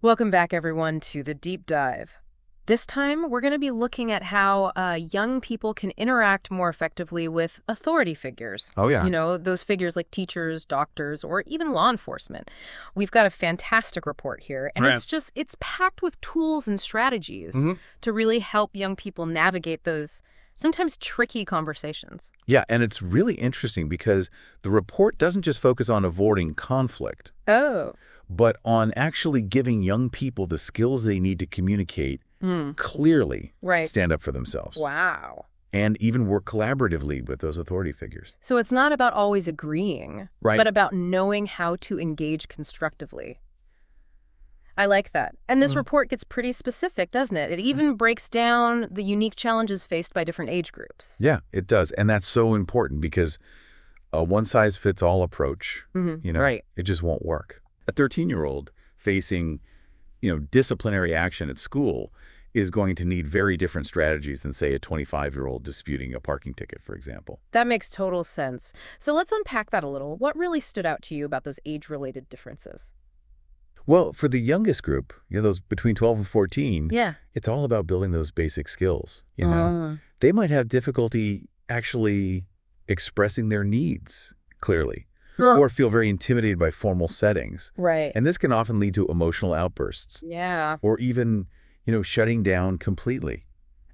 Welcome back, everyone, to the deep dive. This time, we're going to be looking at how young people can interact more effectively with authority figures. Oh, yeah. Those figures like teachers, doctors, or even law enforcement. We've got a fantastic report here, and Right. it's packed with tools and strategies hmm to really help young people navigate those sometimes tricky conversations. Yeah, and it's really interesting because the report doesn't just focus on avoiding conflict, Oh. but on actually giving young people the skills they need to communicate Hmm. clearly, Right. stand up for themselves, Wow. and even work collaboratively with those authority figures. So it's not about always agreeing, Right. but about knowing how to engage constructively. I like that. And this Mhm. report gets pretty specific, doesn't it? It even breaks down the unique challenges faced by different age groups. Yeah, it does. And that's so important because a one-size-fits-all approach, Right. it just won't work. A 13-year-old facing, disciplinary action at school is going to need very different strategies than, say, a 25-year-old disputing a parking ticket, for example. That makes total sense. So let's unpack that a little. What really stood out to you about those age-related differences? Well, for the youngest group, those between 12 and 14, Yeah. it's all about building those basic skills. They might have difficulty actually expressing their needs clearly or feel very intimidated by formal settings. Right. And this can often lead to emotional outbursts Yeah. or even, shutting down completely.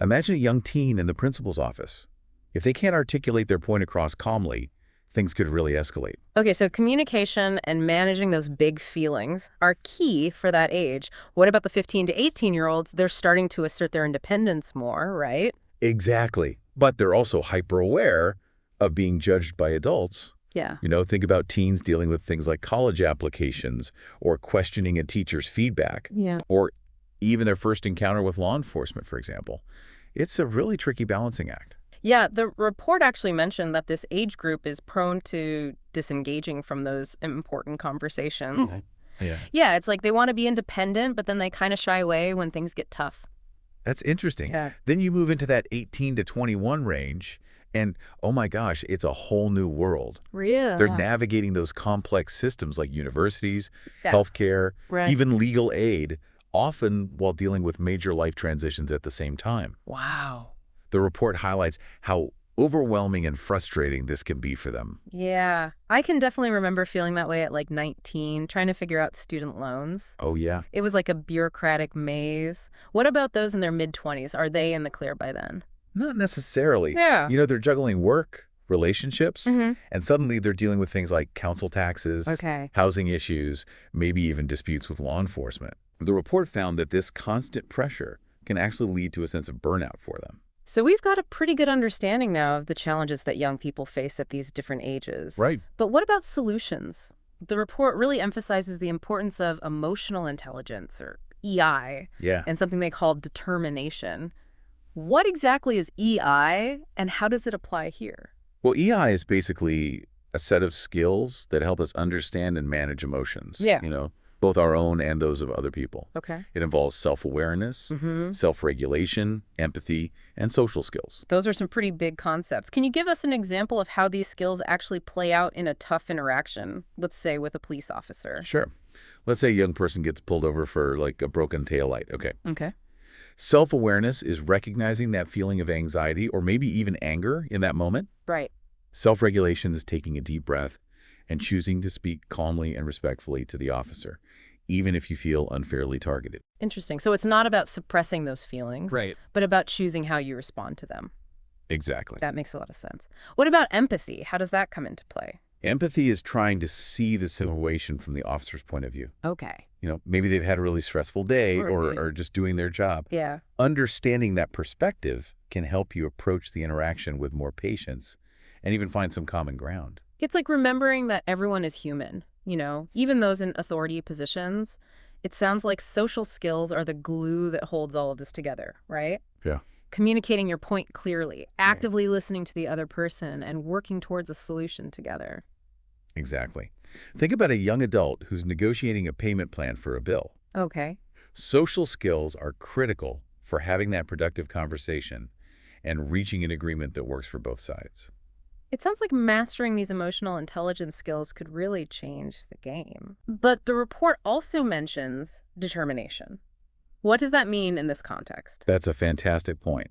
Imagine a young teen in the principal's office. If they can't articulate their point across calmly, things could really escalate. Okay, so communication and managing those big feelings are key for that age. What about the 15 to 18-year-olds? They're starting to assert their independence more, right? Exactly. But they're also hyper-aware of being judged by adults. Yeah. Think about teens dealing with things like college applications or questioning a teacher's feedback Yeah. or even their first encounter with law enforcement, for example. It's a really tricky balancing act. Yeah, the report actually mentioned that this age group is prone to disengaging from those important conversations. Yeah. Yeah, it's like they want to be independent, but then they kind of shy away when things get tough. That's interesting. Yeah. Then you move into that 18 to 21 range, and oh my gosh, it's a whole new world. Really? They're navigating those complex systems like universities, Yeah. healthcare, Right. even legal aid, often while dealing with major life transitions at the same time. Wow. The report highlights how overwhelming and frustrating this can be for them. Yeah, I can definitely remember feeling that way at like 19, trying to figure out student loans. Oh, yeah. It was like a bureaucratic maze. What about those in their mid-20s? Are they in the clear by then? Not necessarily. Yeah. They're juggling work, relationships, Mm-hmm. and suddenly they're dealing with things like council taxes, Okay. housing issues, maybe even disputes with law enforcement. The report found that this constant pressure can actually lead to a sense of burnout for them. So we've got a pretty good understanding now of the challenges that young people face at these different ages. Right. But what about solutions? The report really emphasizes the importance of emotional intelligence, or EI, Yeah. and something they call determination. What exactly is EI, and how does it apply here? Well, EI is basically a set of skills that help us understand and manage emotions. Yeah. Both our own and those of other people. Okay. It involves self-awareness, Mm-hmm. self-regulation, empathy, and social skills. Those are some pretty big concepts. Can you give us an example of how these skills actually play out in a tough interaction, let's say with a police officer? Sure. Let's say a young person gets pulled over for like a broken taillight. Okay. Okay. Self-awareness is recognizing that feeling of anxiety or maybe even anger in that moment. Right. Self-regulation is taking a deep breath and choosing to speak calmly and respectfully to the officer, even if you feel unfairly targeted. Interesting. So it's not about suppressing those feelings, Right. but about choosing how you respond to them. Exactly. That makes a lot of sense. What about empathy? How does that come into play? Empathy is trying to see the situation from the officer's point of view. Okay. Maybe they've had a really stressful day Right. or just doing their job. Yeah. Understanding that perspective can help you approach the interaction with more patience and even find some common ground. It's like remembering that everyone is human, even those in authority positions. It sounds like social skills are the glue that holds all of this together, right? Yeah. Communicating your point clearly, actively listening to the other person, and working towards a solution together. Exactly. Think about a young adult who's negotiating a payment plan for a bill. Okay. Social skills are critical for having that productive conversation and reaching an agreement that works for both sides. It sounds like mastering these emotional intelligence skills could really change the game. But the report also mentions determination. What does that mean in this context? That's a fantastic point.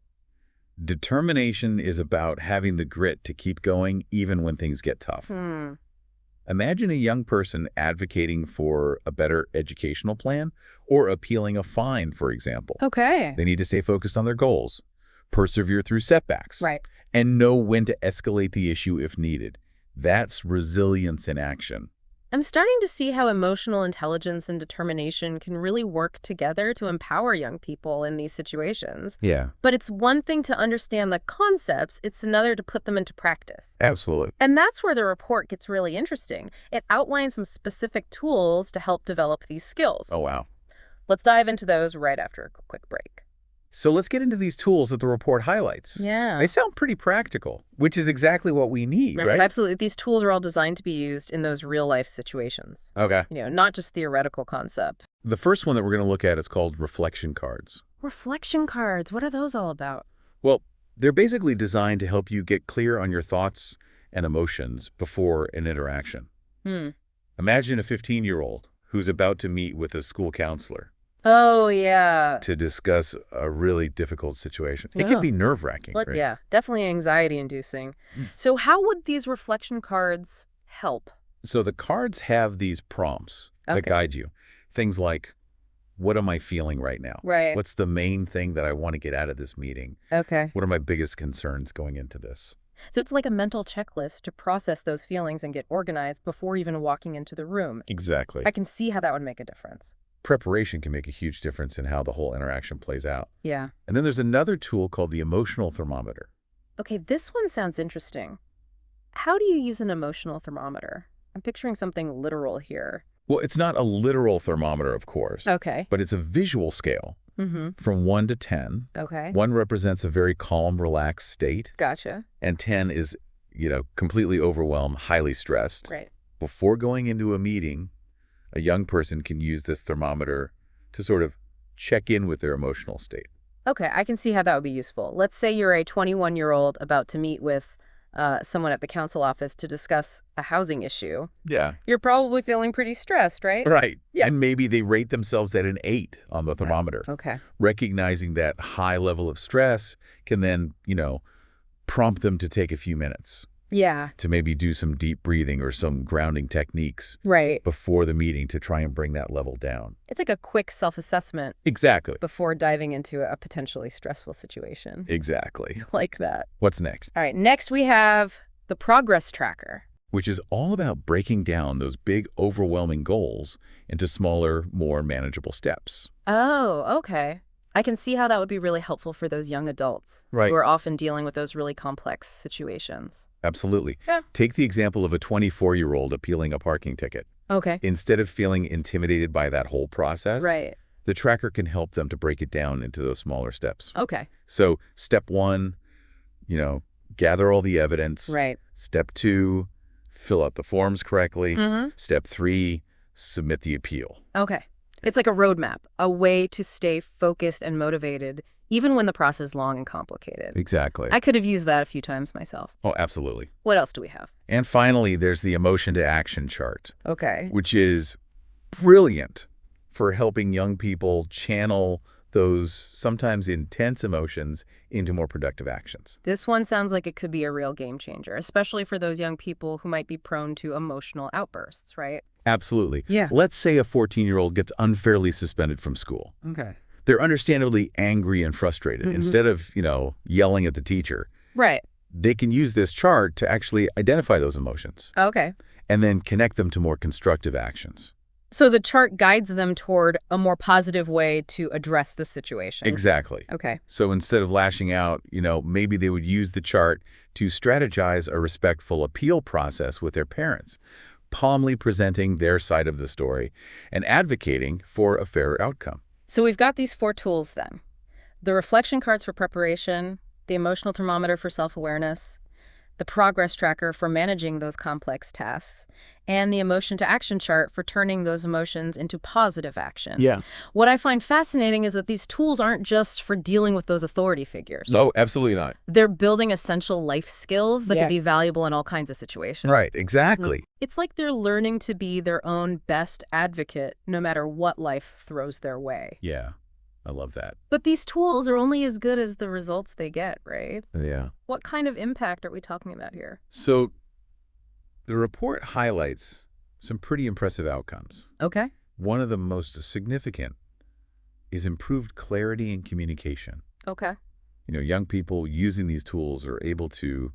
Determination is about having the grit to keep going even when things get tough. Imagine a young person advocating for a better educational plan or appealing a fine, for example. Okay. They need to stay focused on their goals, persevere through setbacks, Right. and know when to escalate the issue if needed. That's resilience in action. I'm starting to see how emotional intelligence and determination can really work together to empower young people in these situations. Yeah, But it's one thing to understand the concepts, it's another to put them into practice. absolutely. And that's where the report gets really interesting. It outlines some specific tools to help develop these skills. Oh, wow. Let's dive into those right after a quick break. So let's get into these tools that the report highlights. Yeah. They sound pretty practical, which is exactly what we need, right? Absolutely. These tools are all designed to be used in those real-life situations. Okay. Not just theoretical concepts. The first one that we're going to look at is called reflection cards. Reflection cards, what are those all about? Well, they're basically designed to help you get clear on your thoughts and emotions before an interaction. Imagine a 15-year-old who's about to meet with a school counselor Oh, yeah. to discuss a really difficult situation. It Yeah. can be nerve-wracking, right? Yeah, definitely anxiety-inducing. So how would these reflection cards help? So the cards have these prompts that Okay. guide you. Things like, what am I feeling right now? Right. What's the main thing that I want to get out of this meeting? Okay. What are my biggest concerns going into this? So it's like a mental checklist to process those feelings and get organized before even walking into the room. Exactly. I can see how that would make a difference. Preparation can make a huge difference in how the whole interaction plays out. Yeah. And then there's another tool called the emotional thermometer. Okay, this one sounds interesting. How do you use an emotional thermometer? I'm picturing something literal here. Well, it's not a literal thermometer, of course, Okay. but it's a visual scale Mm-hmm. from 1 to 10. Okay. 1 represents a very calm, relaxed state, Gotcha. and 10 is, completely overwhelmed, highly stressed. Right. Before going into a meeting, a young person can use this thermometer to sort of check in with their emotional state. Okay, I can see how that would be useful. Let's say you're a 21-year-old about to meet with someone at the council office to discuss a housing issue. Yeah. You're probably feeling pretty stressed, right? Right. Yeah. And maybe they rate themselves at an 8 on the thermometer. Okay. Recognizing that high level of stress can then, prompt them to take a few minutes Yeah. to maybe do some deep breathing or some grounding techniques Right. before the meeting to try and bring that level down. It's like a quick self-assessment Exactly. before diving into a potentially stressful situation. Exactly. Like that. What's next? All right, next we have the progress tracker. Which is all about breaking down those big, overwhelming goals into smaller, more manageable steps. Oh, okay. I can see how that would be really helpful for those young adults Right. who are often dealing with those really complex situations. Absolutely. Yeah. Take the example of a 24-year-old appealing a parking ticket. Okay. Instead of feeling intimidated by that whole process, Right. the tracker can help them to break it down into those smaller steps. Okay. So step 1, gather all the evidence. Right. Step 2, fill out the forms correctly. Mm-hmm. Step 3, submit the appeal. Okay. It's like a roadmap, a way to stay focused and motivated, even when the process is long and complicated. Exactly. I could have used that a few times myself. Oh, absolutely. What else do we have? And finally, there's the emotion to action chart, Okay. which is brilliant for helping young people channel those sometimes intense emotions into more productive actions. This one sounds like it could be a real game changer, especially for those young people who might be prone to emotional outbursts, right? Absolutely. Yeah. Let's say a 14-year-old gets unfairly suspended from school. Okay. They're understandably angry and frustrated. Instead of, yelling at the teacher, Right. they can use this chart to actually identify those emotions Okay. and then connect them to more constructive actions. So the chart guides them toward a more positive way to address the situation. Exactly. Okay. So instead of lashing out, maybe they would use the chart to strategize a respectful appeal process with their parents, calmly presenting their side of the story and advocating for a fair outcome. So we've got these 4 tools then. The reflection cards for preparation, the emotional thermometer for self-awareness, the progress tracker for managing those complex tasks, and the emotion to action chart for turning those emotions into positive action. Yeah. What I find fascinating is that these tools aren't just for dealing with those authority figures. No, absolutely not. They're building essential life skills that Yeah. can be valuable in all kinds of situations. Right, exactly. It's like they're learning to be their own best advocate no matter what life throws their way. Yeah, I love that. But these tools are only as good as the results they get, right? Yeah. What kind of impact are we talking about here? So the report highlights some pretty impressive outcomes. Okay. One of the most significant is improved clarity and communication. Okay. Young people using these tools are able to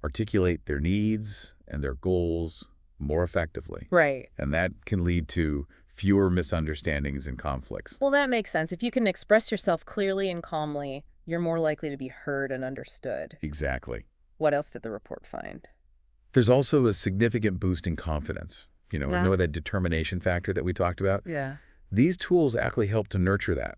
articulate their needs and their goals more effectively. Right. And that can lead to fewer misunderstandings and conflicts. Well, that makes sense. If you can express yourself clearly and calmly, you're more likely to be heard and understood. Exactly. What else did the report find? There's also a significant boost in confidence. Yeah. That determination factor that we talked about. Yeah. These tools actually help to nurture that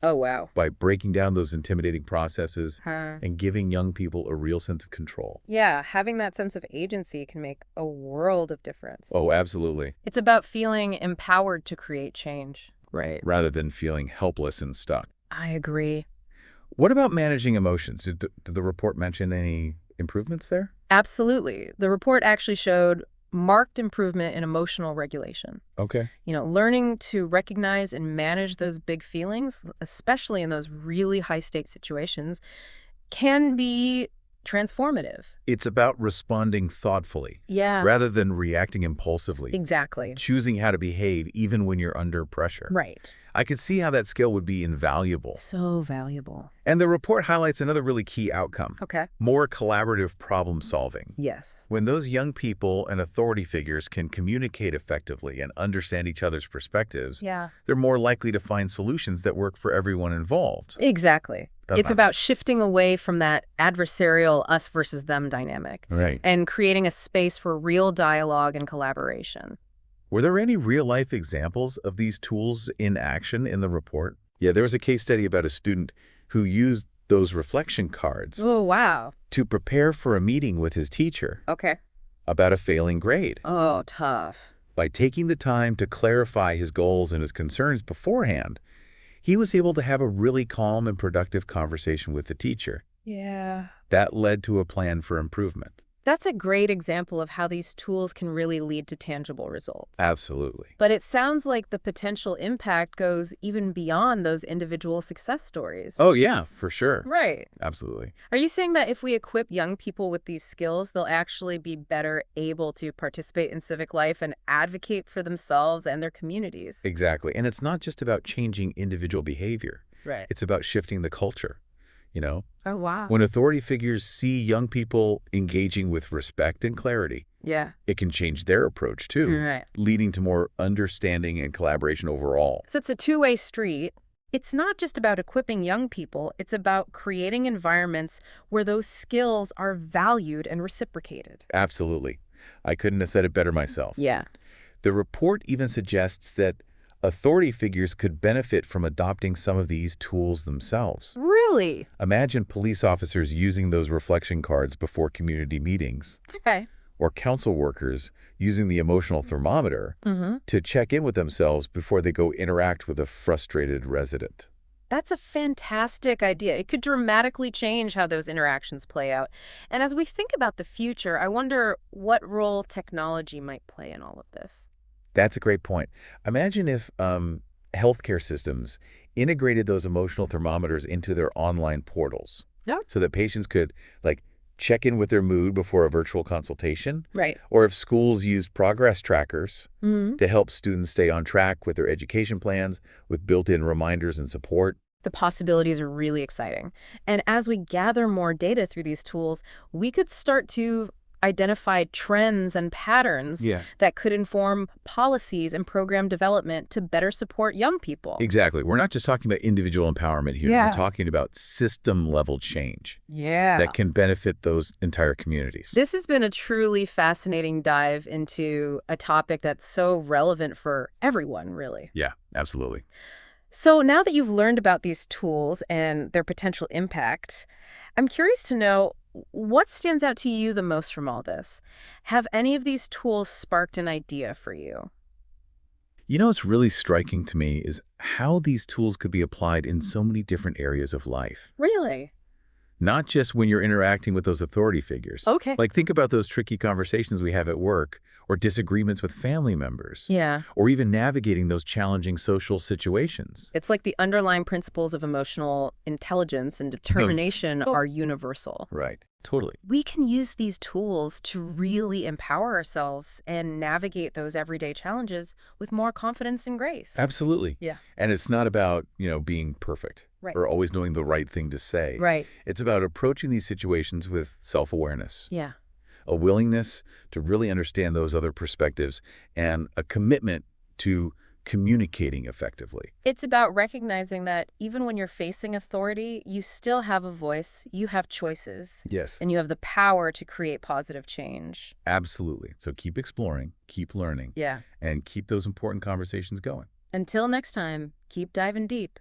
Oh, wow. by breaking down those intimidating processes Huh. and giving young people a real sense of control. Yeah, having that sense of agency can make a world of difference. Oh, absolutely. It's about feeling empowered to create change. Right. Rather than feeling helpless and stuck. I agree. What about managing emotions? Did the report mention any improvements there? Absolutely. The report actually showed marked improvement in emotional regulation. Okay. Learning to recognize and manage those big feelings, especially in those really high-stakes situations, can be transformative. It's about responding thoughtfully Yeah. rather than reacting impulsively. Exactly. Choosing how to behave even when you're under pressure. Right. I could see how that skill would be invaluable. So valuable. And the report highlights another really key outcome. Okay. More collaborative problem solving. Yes. When those young people and authority figures can communicate effectively and understand each other's perspectives, Yeah. they're more likely to find solutions that work for everyone involved. Exactly. It's Okay. about shifting away from that adversarial us versus them dynamic Right. and creating a space for real dialogue and collaboration. Were there any real-life examples of these tools in action in the report? Yeah, there was a case study about a student who used those reflection cards Oh, wow. to prepare for a meeting with his teacher Okay. about a failing grade. Oh, tough. By taking the time to clarify his goals and his concerns beforehand, he was able to have a really calm and productive conversation with the teacher. Yeah. That led to a plan for improvement. That's a great example of how these tools can really lead to tangible results. Absolutely. But it sounds like the potential impact goes even beyond those individual success stories. Oh, yeah, for sure. Right. Absolutely. Are you saying that if we equip young people with these skills, they'll actually be better able to participate in civic life and advocate for themselves and their communities? Exactly. And it's not just about changing individual behavior. Right. It's about shifting the culture. Oh, wow. When authority figures see young people engaging with respect and clarity, Yeah. it can change their approach too, Right. leading to more understanding and collaboration overall. So it's a two-way street. It's not just about equipping young people. It's about creating environments where those skills are valued and reciprocated. Absolutely. I couldn't have said it better myself. Yeah. The report even suggests that authority figures could benefit from adopting some of these tools themselves. Really? Imagine police officers using those reflection cards before community meetings, Okay. or council workers using the emotional thermometer Mm-hmm. to check in with themselves before they go interact with a frustrated resident. That's a fantastic idea. It could dramatically change how those interactions play out. And as we think about the future, I wonder what role technology might play in all of this. That's a great point. Imagine if healthcare systems integrated those emotional thermometers into their online portals. Yeah. So that patients could check in with their mood before a virtual consultation. Right. Or if schools used progress trackers Mm-hmm. to help students stay on track with their education plans with built-in reminders and support. The possibilities are really exciting. And as we gather more data through these tools, we could start to identify trends and patterns that could inform policies and program development to better support young people. Exactly. We're not just talking about individual empowerment here. Yeah. We're talking about system-level change Yeah. that can benefit those entire communities. This has been a truly fascinating dive into a topic that's so relevant for everyone, really. Yeah, absolutely. So now that you've learned about these tools and their potential impact, I'm curious to know, What stands out to you the most from all this? Have any of these tools sparked an idea for you? You know what's really striking to me is how these tools could be applied in so many different areas of life. Really? Not just when you're interacting with those authority figures. Okay. Like, think about those tricky conversations we have at work, or disagreements with family members, Yeah. or even navigating those challenging social situations. It's like the underlying principles of emotional intelligence and determination Oh. are universal. Right. Totally. We can use these tools to really empower ourselves and navigate those everyday challenges with more confidence and grace. Absolutely. Yeah. And it's not about, being perfect Right. or always knowing the right thing to say. Right. It's about approaching these situations with self-awareness, Yeah. a willingness to really understand those other perspectives, and a commitment to communicating effectively. It's about recognizing that even when you're facing authority, you still have a voice, you have choices, Yes. and you have the power to create positive change. Absolutely. So keep exploring, keep learning, Yeah. and keep those important conversations going. Until next time, keep diving deep.